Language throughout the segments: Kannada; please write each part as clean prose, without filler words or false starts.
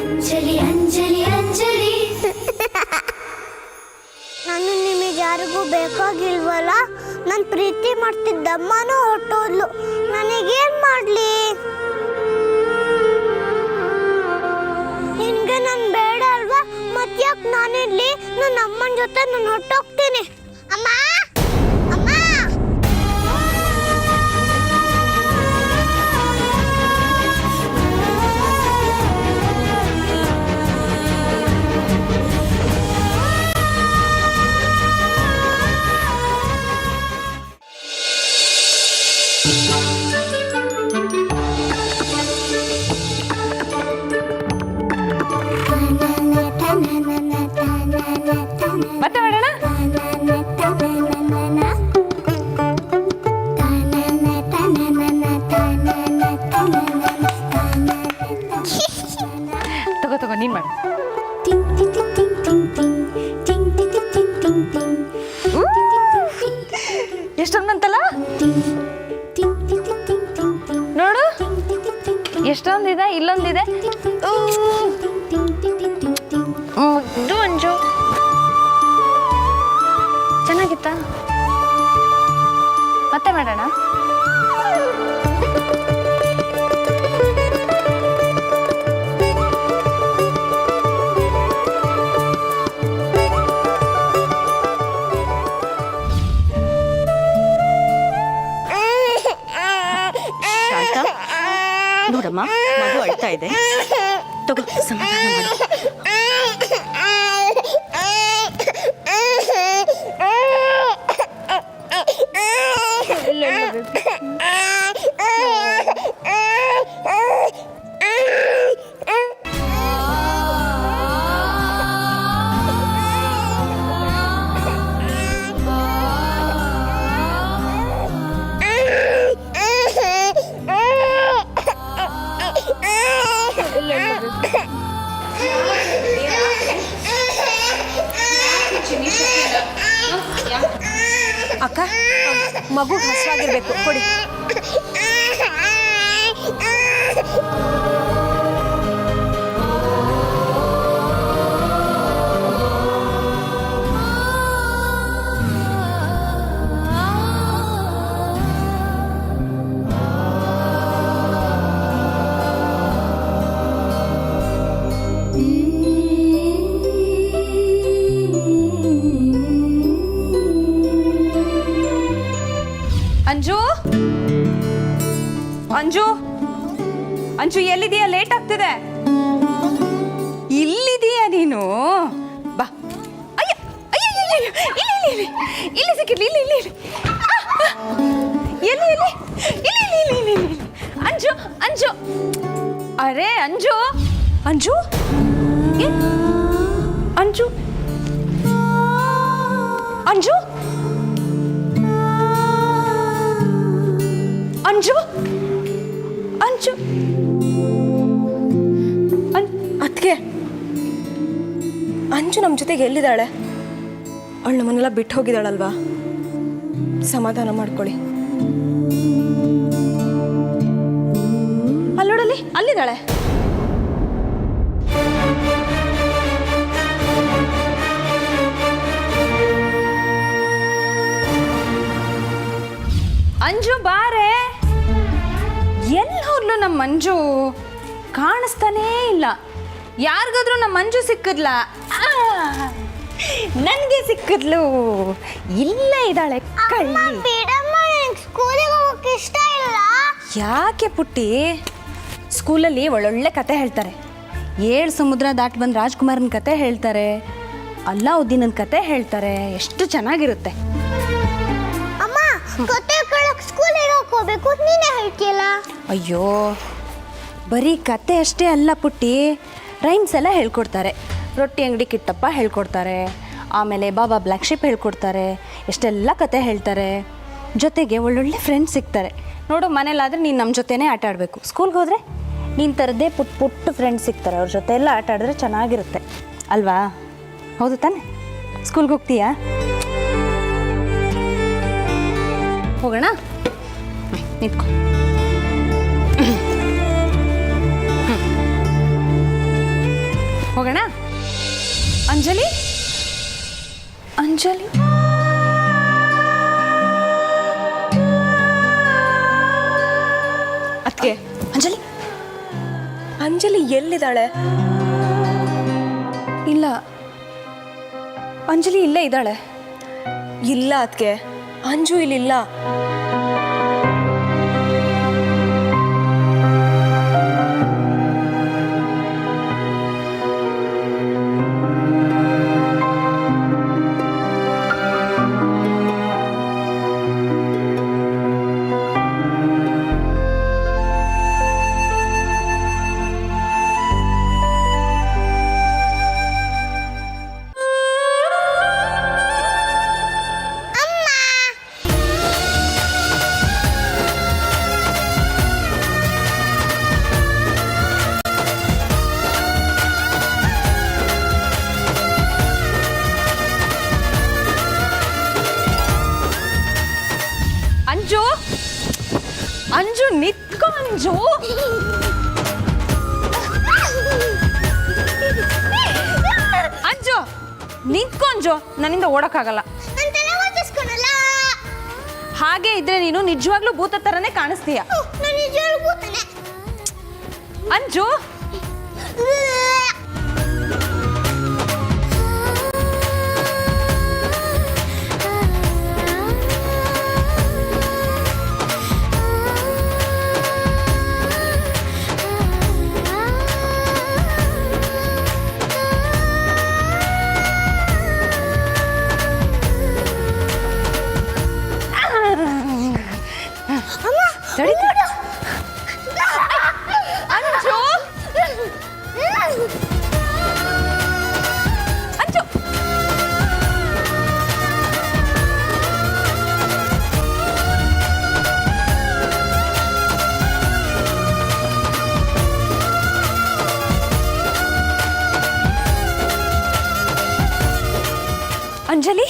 ಅಂಜಲಿ ಅಂಜಲಿ ಅಂಜಲಿ ನಾನು ನಿಮಗೆ ಯಾರಿಗೂ ಬೇಕಾಗಿಲ್ವಲ್ಲ. ನಾನು ಪ್ರೀತಿ ಮಾಡ್ತಿದ್ದಮ್ಮನೂ ಹೊಟ್ಟೋದ್ಲು. ನನಗೇನು ಮಾಡಲಿ? ನಿನಗೆ ನಾನು ಬೇಡ ಅಲ್ವಾ? ಮತ್ತ್ಯಾಕೆ ನಾನಿಲ್ಲಿ ನನ್ನ ಅಮ್ಮನ ಜೊತೆ ನಾನು ಹೊಟ್ಟೋಗ್ತೀನಿ. ಅಮ್ಮ ಅಮ್ಮ ಮತ್ತೆ ಮಾಡೋಣ. ತಗೋ ತಗೋ ನೀನ್ ಮಾಡು. ಎಷ್ಟೊಂದಂತಲ್ಲ ನೋಡು, ಎಷ್ಟೊಂದಿದೆ, ಇಲ್ಲೊಂದಿದೆ. ಮುದ್ದು ಅಂಜು, ಚೆನ್ನಾಗಿತ್ತಾ? ಮತ್ತೆ ಮಾಡೋಣ. ಶಾಂತ, ನೋಡಮ್ಮ, ಮಗು ಅಳ್ತಾ ಇದೆ. ತಗೋ, ಸಮಾಧಾನ ಮಾಡು. ಅಕ್ಕ, ಮಗು ಹಸಿವಾಗಿರ್ಬೇಕು, ಕೊಡಿ. ಅಂಜು, ಅಂಜು, ಅಂಜು ಎಲ್ಲಿದೀಯಾ? ಲೇಟ್ ಆಗ್ತಿದೆ. ಇಲ್ಲಿದೀಯಾ ನೀನು? ಬಾ. ಅಯ್ಯ ಅಯ್ಯ, ಇಲ್ಲಿ ಇಲ್ಲಿ ಸಿಕ್ಕಿರ್ಲಿ. ಇಲ್ಲಿ ಇಲ್ಲಿ ಎಲ್ಲಿ ಎಲ್ಲಿ ಇಲ್ಲಿ ಇಲ್ಲಿ ಇಲ್ಲಿ ಇಲ್ಲಿ ಅಂಜು, ಅಂಜು, ಅರೆ ಅಂಜು, ಅಂಜು, ಅಂಜು, ಅಂಜು, ಅಂಜು, ಅಂಜು, ಅದಕ್ಕೆ ಅಂಜು ನಮ್ಮ ಜೊತೆಗೆ ಎಲ್ಲಿದ್ದಾಳೆ? ಅವಳು ನಮ್ಮನ್ನೆಲ್ಲ ಬಿಟ್ಟು ಹೋಗಿದ್ದಾಳಲ್ವಾ? ಸಮಾಧಾನ ಮಾಡ್ಕೊಳ್ಳಿ. ಅಲ್ಲೋಡಲ್ಲಿ, ಅಲ್ಲಿದ್ದಾಳೆ. ಅಂಜು ಬಾರೆ. ಎಲ್ಲಿ ಹೋದ್ಲು ನಮ್ಮ ಮಂಜು? ಕಾಣಿಸ್ತಾನೇ ಇಲ್ಲ. ಯಾರಿಗಾದ್ರೂ ನಮ್ಮ ಮಂಜು ಸಿಕ್ಕಿದ್ಲ? ನನಗೆ ಸಿಕ್ಕಿದ್ಲು. ಇಲ್ಲೇ ಇದ್ದಾಳೆ ಕಳ್ಳಿ. ಸ್ಕೂಲಿಗೆ ಹೋಗಕ್ಕೆ ಇಷ್ಟ ಇಲ್ಲ. ಯಾಕೆ ಪುಟ್ಟಿ? ಸ್ಕೂಲಲ್ಲಿ ಒಳ್ಳೊಳ್ಳೆ ಕತೆ ಹೇಳ್ತಾರೆ. 7 ಸಮುದ್ರ ದಾಟಿ ಬಂದು ರಾಜ್ಕುಮಾರನ ಕತೆ ಹೇಳ್ತಾರೆ, ಅಲ್ಲಾವುದ್ದೀನನ ಕತೆ ಹೇಳ್ತಾರೆ. ಎಷ್ಟು ಚೆನ್ನಾಗಿರುತ್ತೆ. ಅಮ್ಮ, ಕತೆ ಕೇಳಕ್ಕೆ ಸ್ಕೂಲಿಗೆ ಹೋಗಬೇಕು, ನೀನೇ ಹೇಳ್ತೀಯಲ್ಲ. ಅಯ್ಯೋ, ಬರೀ ಕತೆ ಅಷ್ಟೇ ಅಲ್ಲ ಪುಟ್ಟಿ, ರೈಮ್ಸ್ ಎಲ್ಲ ಹೇಳ್ಕೊಡ್ತಾರೆ. ರೊಟ್ಟಿ ಅಂಗಡಿ ಕಿಟ್ಟಪ್ಪ ಹೇಳ್ಕೊಡ್ತಾರೆ, ಆಮೇಲೆ ಬಾಬಾ ಬ್ಲ್ಯಾಕ್ ಶಿಪ್ ಹೇಳ್ಕೊಡ್ತಾರೆ. ಎಷ್ಟೆಲ್ಲ ಕತೆ ಹೇಳ್ತಾರೆ. ಜೊತೆಗೆ ಒಳ್ಳೊಳ್ಳೆ ಫ್ರೆಂಡ್ಸ್ ಸಿಗ್ತಾರೆ. ನೋಡು, ಮನೇಲಾದರೆ ನೀನು ನಮ್ಮ ಜೊತೆನೇ ಆಟ ಆಡಬೇಕು. ಸ್ಕೂಲ್ಗೆ ಹೋದರೆ ನೀನು ಥರದ್ದೇ ಪುಟ್ಟ ಫ್ರೆಂಡ್ಸ್ ಸಿಗ್ತಾರೆ. ಅವ್ರ ಜೊತೆ ಎಲ್ಲ ಆಟ ಆಡಿದ್ರೆ ಚೆನ್ನಾಗಿರುತ್ತೆ ಅಲ್ವಾ? ಹೌದು ತಾನೆ? ಸ್ಕೂಲ್ಗೆ ಹೋಗ್ತೀಯಾ? ಹೋಗೋಣ, ನಿಂತ್ಕೊ. ಹೋಗೋಣ. ಅಂಜಲಿ, ಅಂಜಲಿ, ಅದಕ್ಕೆ ಅಂಜಲಿ, ಅಂಜಲಿ ಎಲ್ಲಿದ್ದಾಳೆ? ಇಲ್ಲ, ಅಂಜಲಿ ಇಲ್ಲೇ ಇದ್ದಾಳೆ. ಇಲ್ಲ ಅದಕ್ಕೆ, ಅಂಜು ಇಲ್ಲಿಲ್ಲ. ಅಂಜು, ಅಂಜು ನಿತ್ಕೋ ಅಂಜು. ಅಂಜು ನಿಂತ್ಕೊ ಅಂಜು, ನನ್ನಿಂದ ಓಡಕ್ಕಾಗಲ್ಲ. ನನ್ನ ತಲೆ ಓದಿಸ್ಕೊಳಲ್ಲ. ಹಾಗೆ ಇದ್ರೆ ನೀನು ನಿಜವಾಗ್ಲೂ ಭೂತ ಥರನೇ ಕಾಣಿಸ್ತೀಯ. ನಾನು ನಿಜವಾಗ್ಲೂ ಭೂತನೇ. ಅಂಜು, ತಡಿ. ಅಂಜು, ಅಂಜು, ಅಂಜಲಿ,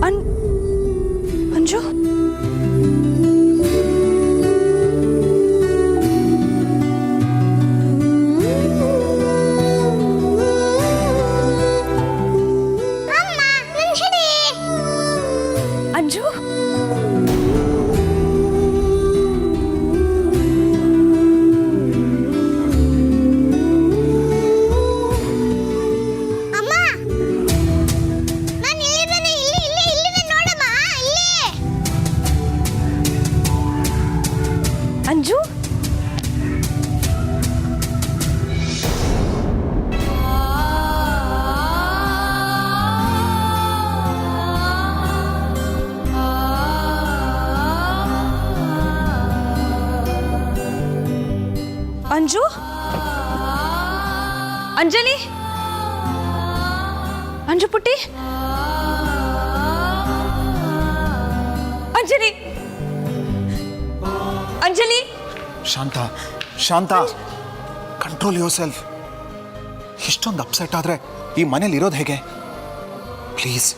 ಅಂಜು, ಅಂಜು, ಅಮ್ಮ, ನಾನು ಇಲ್ಲಿದ್ದೇನೆ. ಇಲ್ಲಿದೆ ನೋಡಮ್ಮ, ಇಲ್ಲಿ. ಅಂಜು, ಅಂಜು, ಅಂಜಲಿ, ಅಂಜು ಪುಟ್ಟಿ, ಅಂಜಲಿ, ಅಂಜಲಿ. ಶಾಂತ, ಶಾಂತ, ಕಂಟ್ರೋಲ್ ಯುವರ್ ಸೆಲ್ಫ್. ಇಷ್ಟೊಂದು ಅಪ್ಸೆಟ್ ಆದರೆ ಈ ಮನೇಲಿ ಇರೋದು ಹೇಗೆ? ಪ್ಲೀಸ್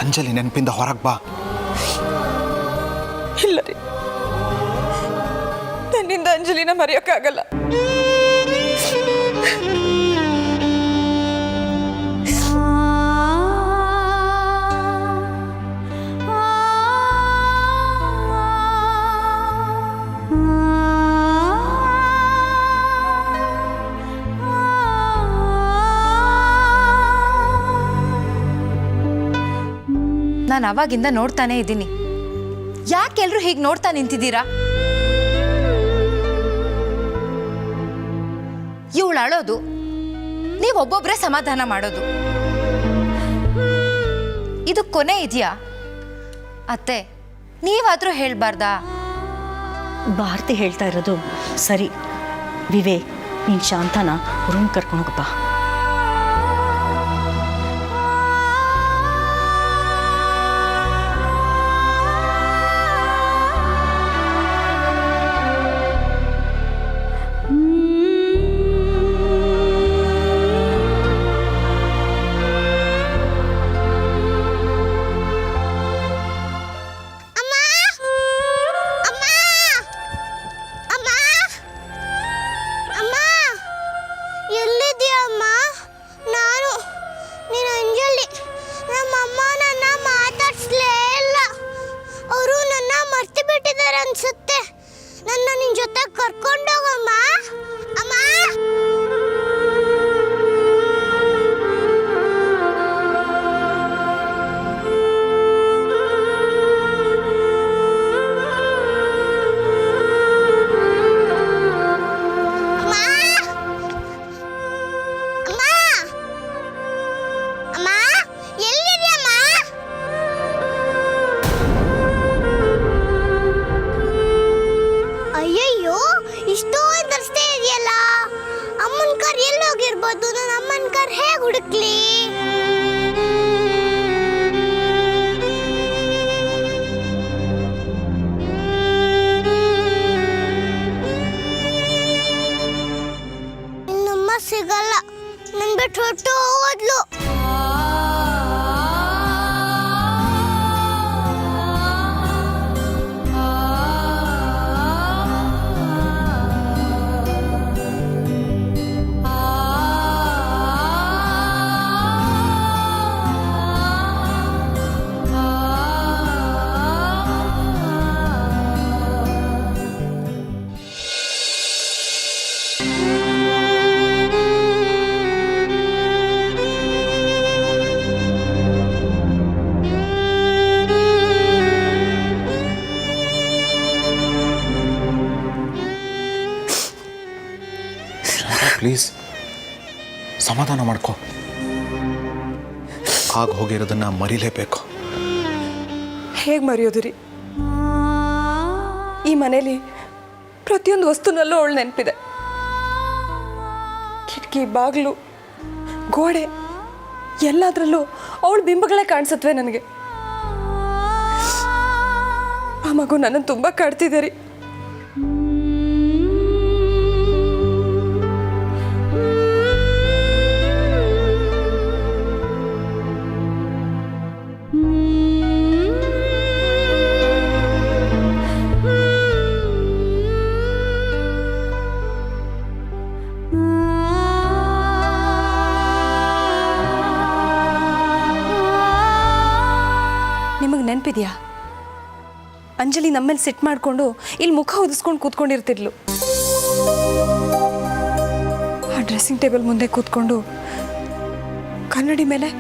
ಅಂಜಲಿ ನೆನಪಿಂದ ಹೊರಗೆ ಬಾ. ಇಲ್ಲ ರೀ, ನನ್ನಿಂದ ಅಂಜಲಿನ ಮರೆಯೋಕ್ಕಾಗಲ್ಲ. ನಾನು ಅವಾಗಿಂದ ನೋಡ್ತಾನೆ ಇದ್ದೀನಿ. ಯಾಕೆಲ್ರು ಹೀಗೆ ನೋಡ್ತಾ ನಿಂತಿದ್ದೀರಾ? ಇವಳು ಅಳೋದು, ನೀವೊಬ್ಬೊಬ್ಬರೇ ಸಮಾಧಾನ ಮಾಡೋದು. ಇದು ಕೊನೆ ಇದೆಯಾ ಅತ್ತೆ? ನೀವಾದ್ರೂ ಹೇಳ್ಬಾರ್ದಾ? ಭಾರತಿ ಹೇಳ್ತಾ ಇರೋದು ಸರಿ. ವಿವೇಕ್, ನೀನು ಶಾಂತನ ರೂಮ್ ಕರ್ಕೊಂಡು ಹೋಗಪ್ಪ. ಎಂಬುದು ನನ್ನ ಅಮ್ಮನ ಕಾರ್ ಹೇಗೆ ಹುಡುಕ್ಲಿ? ನನ್ನಮ್ಮ ಸಿಗಲ್ಲ, ನನ್ ಬಿಟ್ಟು ಹೊರಟು ಹೋದ್ಲು. ಪ್ಲೀಸ್ ಸಮಾಧಾನ ಮಾಡ್ಕೊ. ಆಗ ಹೋಗಿರೋದನ್ನ ಮರಿಲೇಬೇಕು. ಹೇಗೆ ಮರೆಯೋದು ರೀ? ಈ ಮನೇಲಿ ಪ್ರತಿಯೊಂದು ವಸ್ತುನಲ್ಲೂ ಅವಳು ನೆನಪಿದೆ. ಕಿಟಕಿ, ಬಾಗಿಲು, ಗೋಡೆ ಎಲ್ಲದರಲ್ಲೂ ಅವಳ ಬಿಂಬಗಳೇ ಕಾಣಿಸುತ್ತವೆ ನನಗೆ. ಆ ಮಗು ನನ್ನನ್ನು ತುಂಬ ಕಾಡ್ತಿದೆ ರೀ. ನಿಮಗೆ ನೆನಪಿದೆಯಾ, ಅಂಜಲಿ ನಮ್ಮೇಲೆ ಸಿಟ್ಟು ಮಾಡಿಕೊಂಡು ಇಲ್ಲಿ ಮುಖ ಹೊದಿಸ್ಕೊಂಡು ಕೂತ್ಕೊಂಡಿರ್ತಿದ್ಲು. ಆ ಡ್ರೆಸ್ಸಿಂಗ್ ಟೇಬಲ್ ಮುಂದೆ ಕೂತ್ಕೊಂಡು ಕನ್ನಡಿ ಮೇಲೆ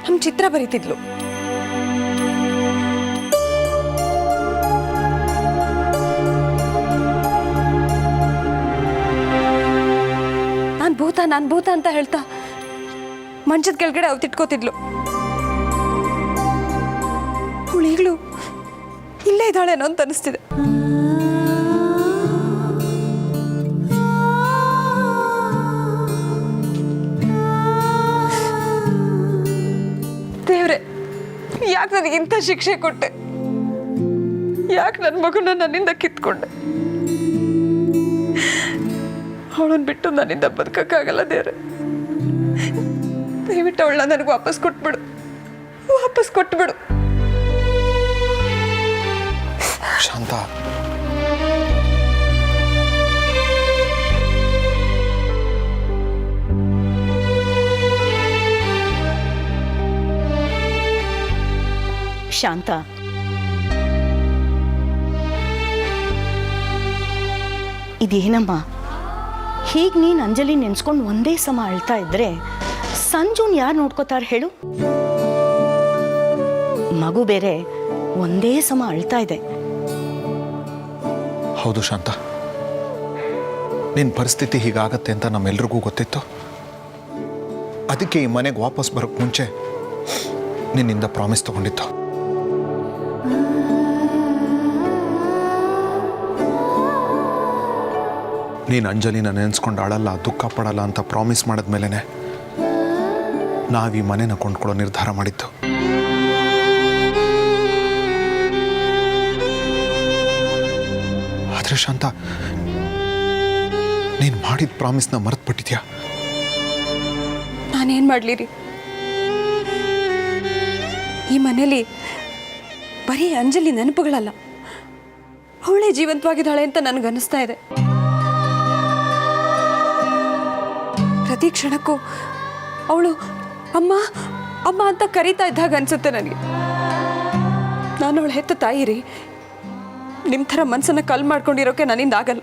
ನಮ್ಮ ಚಿತ್ರ ಬರೀತಿದ್ಲು. ನಾನು ಭೂತ ಅಂತ ಹೇಳ್ತಾ ಮಂಚದ ಕೆಳಗಡೆ ಅವತಿಟ್ಕೋತಿದ್ಲು. ಅವಳು ಈಗಲೂ ಇಲ್ಲೇ ಇದ್ದಾಳೇನೋ ಅಂತ ಅನಿಸ್ತಿದೆ. ದೇವ್ರೆ, ಯಾಕೆ ನನಗಿಂಥ ಶಿಕ್ಷೆ ಕೊಟ್ಟೆ? ಯಾಕೆ ನನ್ನ ಮಗುನ ನನ್ನಿಂದ ಕಿತ್ಕೊಂಡೆ? ಅವಳನ್ನು ಬಿಟ್ಟು ನನ್ನಿಂದ ಬದುಕಕ್ಕಾಗಲ್ಲ ದೇವ್ರೆ. ದಯವಿಟ್ಟು ಅವಳನ್ನ ನನಗೆ ವಾಪಸ್ ಕೊಟ್ಬಿಡು. ಶಾಂತ, ಶಾಂತ, ಇದೇನಮ್ಮ ಹೀಗೆ ನೀನು ಅಂಜಲಿ ನೆನ್ಸ್ಕೊಂಡು ಒಂದೇ ಸಮ ಅಳ್ತಾ ಇದ್ರೆ ಸಂಜುನ್ ಯಾರು ನೋಡ್ಕೋತಾರೆ ಹೇಳು? ಮಗು ಬೇರೆ ಒಂದೇ ಸಮ ಅಳ್ತಾ ಇದೆ. ಹೌದು ಶಾಂತ, ನಿನ್ನ ಪರಿಸ್ಥಿತಿ ಹೀಗಾಗತ್ತೆ ಅಂತ ನಮ್ಮೆಲ್ರಿಗೂ ಗೊತ್ತಿತ್ತು. ಅದಕ್ಕೆ ಈ ಮನೆಗೆ ವಾಪಸ್ ಬರೋಕ್ಕೆ ಮುಂಚೆ ನಿನ್ನಿಂದ ಪ್ರಾಮಿಸ್ ತಗೊಂಡಿತ್ತು. ನೀನು ಅಂಜಲಿನ ನೆನೆಸ್ಕೊಂಡು ಆಳಲ್ಲ, ದುಃಖ ಪಡಲ್ಲ ಅಂತ ಪ್ರಾಮಿಸ್ ಮಾಡಿದ್ಮೇಲೆ ನಾವು ಈ ಮನೆನ ಕೊಂಡ್ಕೊಳ್ಳೋ ನಿರ್ಧಾರ ಮಾಡಿದ್ದು. ಆದರೆ ಶಾಂತ, ನೀನು ಮಾಡಿದ ಪ್ರಾಮಿಸ್ನ ಮರೆತುಬಿಟ್ಟಿದ್ಯಾ? ನಾನೇನು ಮಾಡಲಿ ರೀ? ಈ ಮನೇಲಿ ಬರೀ ಅಂಜಲಿ ನೆನಪುಗಳಲ್ಲ, ಅವಳೇ ಜೀವಂತವಾಗಿದ್ದಾಳೆ ಅಂತ ನನಗನ್ನಿಸ್ತಾ ಇದೆ. ಪ್ರತಿ ಕ್ಷಣಕ್ಕೂ ಅವಳು ಅಮ್ಮ ಅಮ್ಮ ಅಂತ ಕರೀತಾ ಇದ್ದಾಗ ಅನ್ಸುತ್ತೆ ನನಗೆ. ನಾನು ಅವಳು ಹೆತ್ತ ತಾಯಿ ರೀ. ನಿಮ್ಮ ಥರ ಮನಸ್ಸನ್ನು ಕಲ್ ಮಾಡ್ಕೊಂಡಿರೋಕೆ ನನ್ನಿಂದ ಆಗಲ್ಲ.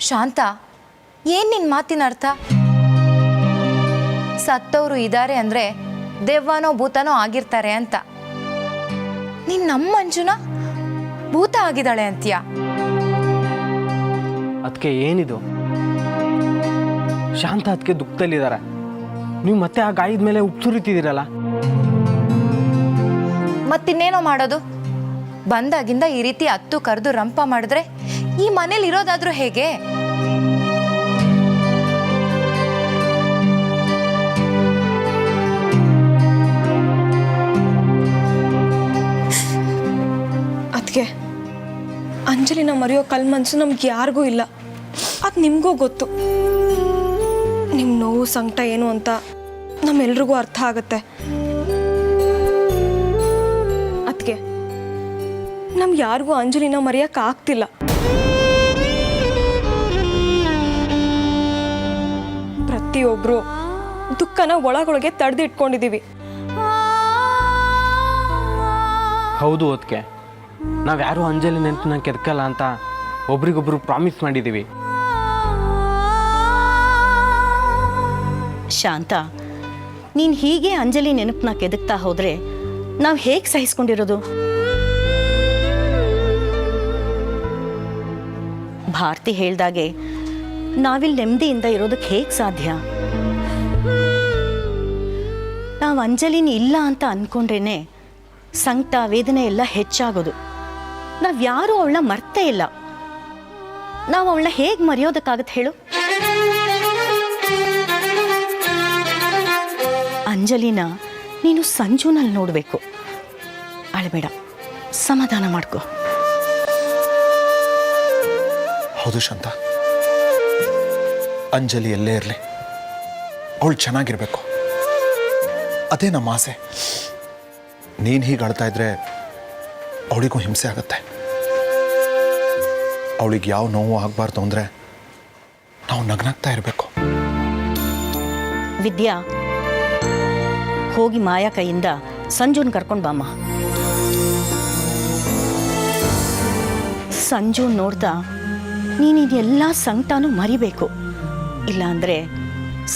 ಶಾಂತ, ಏನ್ ನಿನ್ ಮಾತಿನ ಅರ್ಥ? ಸತ್ತವರು ಇದ್ದಾರೆ ಅಂದ್ರೆ ದೆವ್ವನೋ ಭೂತನೋ ಆಗಿರ್ತಾರೆ ಅಂತ. ನೀನ್ ನಮ್ಮ ಮಂಜುನ ಭೂತ ಆಗಿದ್ದಾಳೆ ಅಂತೀಯ? ಅದಕ್ಕೆ ಏನಿದು? ಶಾಂತ ಅದಕ್ಕೆ ದುಃಖದಲ್ಲಿದ್ದಾರೆ. ನೀವು ಮತ್ತೆ ಆ ಗಾಯದ ಮೇಲೆ ಉಪ್ಪು ಸುರಿತಿದ್ದೀರಲ್ಲ. ಮತ್ತಿನ್ನೇನೋ ಮಾಡೋದು? ಬಂದಾಗಿಂದ ಈ ರೀತಿ ಹತ್ತು ಕರೆದು ರಂಪ ಮಾಡಿದ್ರೆ ಈ ಮನೇಲಿ ಇರೋದಾದ್ರೂ ಹೇಗೆ? ಅದಕ್ಕೆ ಅಂಜಲಿನ ಮರೆಯೋ ಮನಸ್ಸು ನಮ್ಗೆ ಯಾರಿಗೂ ಇಲ್ಲ. ಅದು ನಿಮಗೂ ಗೊತ್ತು. ನಿಮ್ಮ ನೋವು ಸಂಕಟ ಏನು ಅಂತ ನಮ್ಮೆಲ್ರಿಗೂ ಅರ್ಥ ಆಗುತ್ತೆ. ಅದಕ್ಕೆ ನಮ್ಗೆ ಯಾರಿಗೂ ಅಂಜಲಿನ ಮರೆಯೋಕೆ ಆಗ್ತಿಲ್ಲ. ಪ್ರತಿಯೊಬ್ಬರು ದುಃಖನ ಒಳಗೊಳಗೆ ತಡೆದಿಟ್ಕೊಂಡಿದ್ದೀವಿ. ಹೌದು, ಅದಕ್ಕೆ ನಾವು ಯಾರೂ ಅಂಜಲಿ ನೆನಪನ್ನ ಕೆದಕಲ್ಲ ಅಂತ ಒಬ್ರಿಗೊಬ್ರು ಪ್ರಾಮಿಸ್ ಮಾಡಿದ್ದೀವಿ. ಶಾಂತ, ನೀನು ಹೀಗೆ ಅಂಜಲಿ ನೆನಪನ್ನ ಕೆದಕ್ತಾ ಹೋದರೆ ನಾವು ಹೇಗೆ ಸಹಿಸ್ಕೊಂಡಿರೋದು? ಭಾರತಿ ಹೇಳ್ದಾಗೆ ನಾವಿಲ್ಲಿ ನೆಮ್ಮದಿಯಿಂದ ಇರೋದಕ್ಕೆ ಹೇಗೆ ಸಾಧ್ಯ? ನಾವು ಅಂಜಲಿನ ಇಲ್ಲ ಅಂತ ಅಂದ್ಕೊಂಡ್ರೇನೆ ಸಂಕಟ ವೇದನೆ ಎಲ್ಲ ಹೆಚ್ಚಾಗೋದು. ನಾವು ಯಾರೂ ಅವಳನ್ನ ಮರ್ತೇ ಇಲ್ಲ. ನಾವು ಅವಳನ್ನ ಹೇಗೆ ಮರೆಯೋದಕ್ಕಾಗತ್ತೆ ಹೇಳು? ಅಂಜಲಿನ ನೀನು ಸಂಜುನಲ್ಲಿ ನೋಡಬೇಕು. ಅಳಬೇಡ, ಸಮಾಧಾನ ಮಾಡ್ಕೋ. ಹೌದು ಶಾಂತ, ಅಂಜಲಿ ಎಲ್ಲೇ ಇರಲಿ, ಅವಳು ಚೆನ್ನಾಗಿರ್ಬೇಕು. ಅದೇ ನಮ್ಮ ಆಸೆ. ನೀನು ಹೀಗೆ ಅಳ್ತಾ ಇದ್ರೆ ಅವಳಿಗೂ ಹಿಂಸೆ ಆಗುತ್ತೆ. ಅವಳಿಗೆ ಯಾವ ನೋವು ಆಗಬಾರ್ದು ಅಂದರೆ ನಾವು ನಗ್ನಗ್ತಾ ಇರಬೇಕು. ವಿದ್ಯಾ, ಹೋಗಿ ಮಾಯಾ ಕೈಯಿಂದ ಸಂಜುನ್ ಕರ್ಕೊಂಡು ಬಾಮ್ಮ. ಸಂಜು ನೋಡ್ತಾ ನೀನಿದೆಲ್ಲ ಸಂಕಟನೂ ಮರಿಬೇಕು. ಇಲ್ಲಾಂದರೆ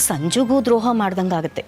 ಸಂಜುಗೂ ದ್ರೋಹ ಮಾಡ್ದಂಗಾಗತ್ತೆ.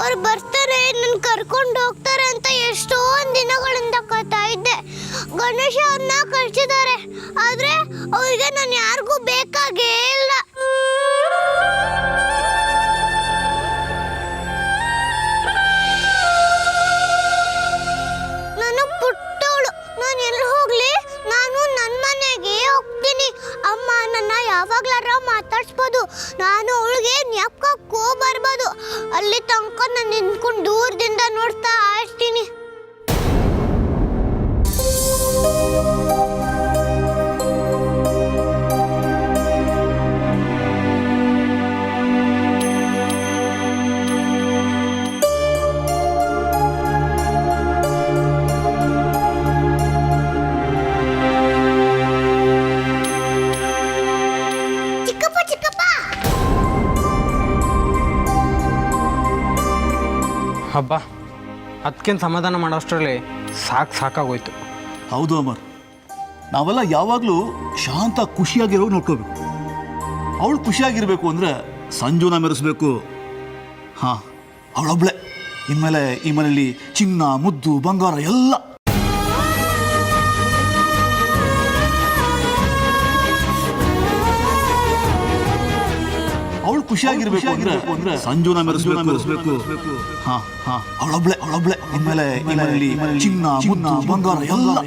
ಅವ್ರು ಬರ್ತಾರೆ, ನನ್ನ ಕರ್ಕೊಂಡು ಹೋಗ್ತಾರೆ ಅಂತ ಎಷ್ಟೊಂದು ದಿನಗಳಿಂದ ಕಾಯ್ತಾ ಇದ್ದೆ. ಗಣೇಶ ಅವ್ರನ್ನ ಕಳ್ಸಿದ್ದಾರೆ, ಆದ್ರೆ ಅವ್ರಿಗೆ ನಾನು ಯಾರಿಗೂ ಬೇಕಾಗೇ ಇಲ್ಲ. ನಾನು ಪುಟ್ಟವಳು, ನಾನು ಎಲ್ಲಿ ಹೋಗ್ಲಿ, ನಾನು ನನ್ನ ಮನೆಗೆ ಹೋಗ್ತೀನಿ. ಅಮ್ಮ ನನ್ನ ಯಾವಾಗ್ಲಾರ ಮಾತಾಡ್ಸ್ಬೋದು, ನಾನು ಅವಳಿಗೆ ಜ್ಞಾಪಕಕ್ಕೂ ಬರ್ಬೋದು. ಅಲ್ಲಿ ತನಕ ನಾನು ನಿಂತ್ಕೊಂಡು ದೂರದಿಂದ ನೋಡ್ತಾ ಇರ್ತೀನಿ. ಹಬ್ಬ ಅದಕ್ಕೇನು ಸಮಾಧಾನ ಮಾಡೋಷ್ಟರಲ್ಲಿ ಸಾಕಾಗೋಯ್ತು. ಹೌದು ಅಮರ್, ನಾವೆಲ್ಲ ಯಾವಾಗಲೂ ಶಾಂತ ಖುಷಿಯಾಗಿರೋ ನೋಡ್ಕೋಬೇಕು. ಅವಳು ಖುಷಿಯಾಗಿರ್ಬೇಕು ಅಂದರೆ ಸಂಜುನ ಮೆರೆಸ್ಬೇಕು. ಹಾಂ, ಅವಳೊಬ್ಳೆ ಇನ್ಮೇಲೆ ಈ ಮನೆಯಲ್ಲಿ ಚಿನ್ನ, ಮುದ್ದು, ಬಂಗಾರ ಎಲ್ಲ. ಅವಳು ಖುಷಿಯಾಗಿರ್ಬೇಕು ಅಂದ್ರೆ ಸಂಜುನ ಮೆರೆಸ್ಬೇಕು. ಹಾಂ ಹಾಂ, ಅವಳೊಬ್ಳೆ ಇನ್ಮೇಲೆ ಈ ಮನೆಯಲ್ಲಿ ಚಿನ್ನ, ಮುದ್ದು, ಬಂಗಾರ ಎಲ್ಲ.